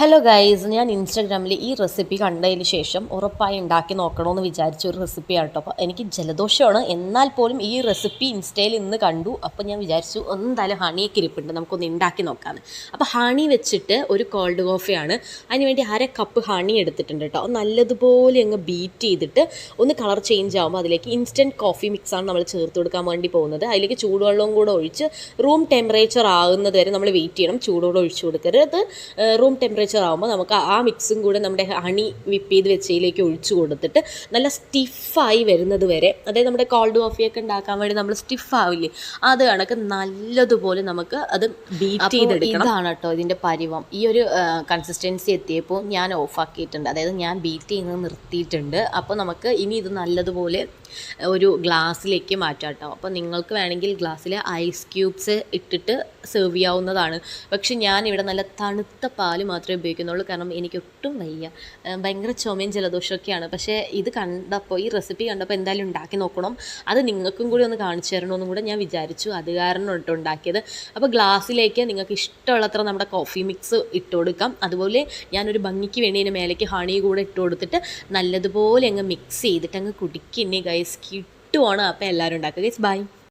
Hello guys, ഞാൻ ഇൻസ്റ്റാഗ്രാമിൽ ഈ റെസിപ്പി കണ്ടതിന് ശേഷം ഉറപ്പായി ഉണ്ടാക്കി നോക്കണമെന്ന് വിചാരിച്ച ഒരു റെസിപ്പിയാണ് കേട്ടോ. അപ്പോൾ എനിക്ക് ജലദോഷമാണ്, എന്നാൽ പോലും ഈ റെസിപ്പി ഇൻസ്റ്റയിൽ ഇന്ന് കണ്ടു. അപ്പോൾ ഞാൻ വിചാരിച്ചു എന്തായാലും ഹണിയൊക്കെ ഇരിപ്പുണ്ട്, നമുക്കൊന്ന് ഉണ്ടാക്കി നോക്കാമെന്ന്. അപ്പോൾ ഹണി വെച്ചിട്ട് ഒരു കോൾഡ് കോഫിയാണ്. അതിനുവേണ്ടി 1/2 കപ്പ് ഹണി എടുത്തിട്ടുണ്ട് കേട്ടോ. നല്ലതുപോലെ അങ്ങ് ബീറ്റ് ചെയ്തിട്ട് ഒന്ന് കളർ ചേഞ്ച് ആകുമ്പോൾ അതിലേക്ക് ഇൻസ്റ്റൻറ്റ് കോഫി മിക്സാണ് നമ്മൾ ചേർത്ത് കൊടുക്കാൻ വേണ്ടി പോകുന്നത്. അതിലേക്ക് ചൂടുവെള്ളവും കൂടെ ഒഴിച്ച് റൂം ടെമ്പറേച്ചർ ആകുന്നത് വരെ നമ്മൾ വെയിറ്റ് ചെയ്യണം. ചൂടോടെ ഒഴിച്ചു കൊടുക്കരുത്. റൂം ടെമ്പറേച്ചർ ആകുമ്പോൾ നമുക്ക് ആ മിക്സും കൂടെ നമ്മുടെ ഹണി വിപ്പ് ചെയ്ത് വെച്ചതിലേക്ക് ഒഴിച്ചു കൊടുത്തിട്ട് നല്ല സ്റ്റിഫായി വരുന്നത് വരെ, അതായത് നമ്മുടെ കോൾഡ് കോഫിയൊക്കെ ഉണ്ടാക്കാൻ വേണ്ടി നമ്മൾ സ്റ്റിഫാവില്ലേ, അത് കണക്ക് നല്ലതുപോലെ നമുക്ക് അത് ബീറ്റ് ചെയ്തെടുക്കണം. ഇതാണ് കേട്ടോ ഇതിൻ്റെ പരിവം. ഈ ഒരു കൺസിസ്റ്റൻസി എത്തിയപ്പോൾ ഞാൻ ഓഫാക്കിയിട്ടുണ്ട്, അതായത് ഞാൻ ബീറ്റ് ചെയ്യുന്നത് നിർത്തിയിട്ടുണ്ട്. അപ്പോൾ നമുക്ക് ഇനി ഇത് നല്ലതുപോലെ ഒരു ഗ്ലാസ്സിലേക്ക് മാറ്റാം കേട്ടോ. അപ്പോൾ നിങ്ങൾക്ക് വേണമെങ്കിൽ ഗ്ലാസ്സിൽ ഐസ് ക്യൂബ്സ് ഇട്ടിട്ട് സെർവ് ചെയ്യാവുന്നതാണ്. പക്ഷെ ഞാനിവിടെ നല്ല തണുത്ത പാല് മാത്രമേ ഉപയോഗിക്കുന്നുള്ളൂ, കാരണം എനിക്കൊട്ടും വയ്യ, ഭയങ്കര ചുമയും ജലദോഷമൊക്കെയാണ്. പക്ഷേ ഇത് കണ്ടപ്പോൾ, ഈ റെസിപ്പി കണ്ടപ്പോൾ എന്തായാലും ഉണ്ടാക്കി നോക്കണം, അത് നിങ്ങൾക്കും കൂടി ഒന്ന് കാണിച്ചു തരണമെന്നും കൂടെ ഞാൻ വിചാരിച്ചു. അത് കാരണം കേട്ടോ ഉണ്ടാക്കിയത്. അപ്പോൾ ഗ്ലാസ്സിലേക്ക് നിങ്ങൾക്ക് ഇഷ്ടമുള്ളത്ര നമ്മുടെ കോഫി മിക്സ് ഇട്ട് കൊടുക്കാം. അതുപോലെ ഞാനൊരു ഭംഗിക്ക് വേണ്ടി ഇതിന് മേലേക്ക് ഹണി കൂടെ ഇട്ട് കൊടുത്തിട്ട് നല്ലതുപോലെ അങ്ങ് മിക്സ് ചെയ്തിട്ട് അങ്ങ് കുടിക്കുന്നേ ഗൈസ്, കിട്ടുവാണ്. അപ്പോൾ എല്ലാവരും ഉണ്ടാക്കുക ഗൈസ്. ബൈ.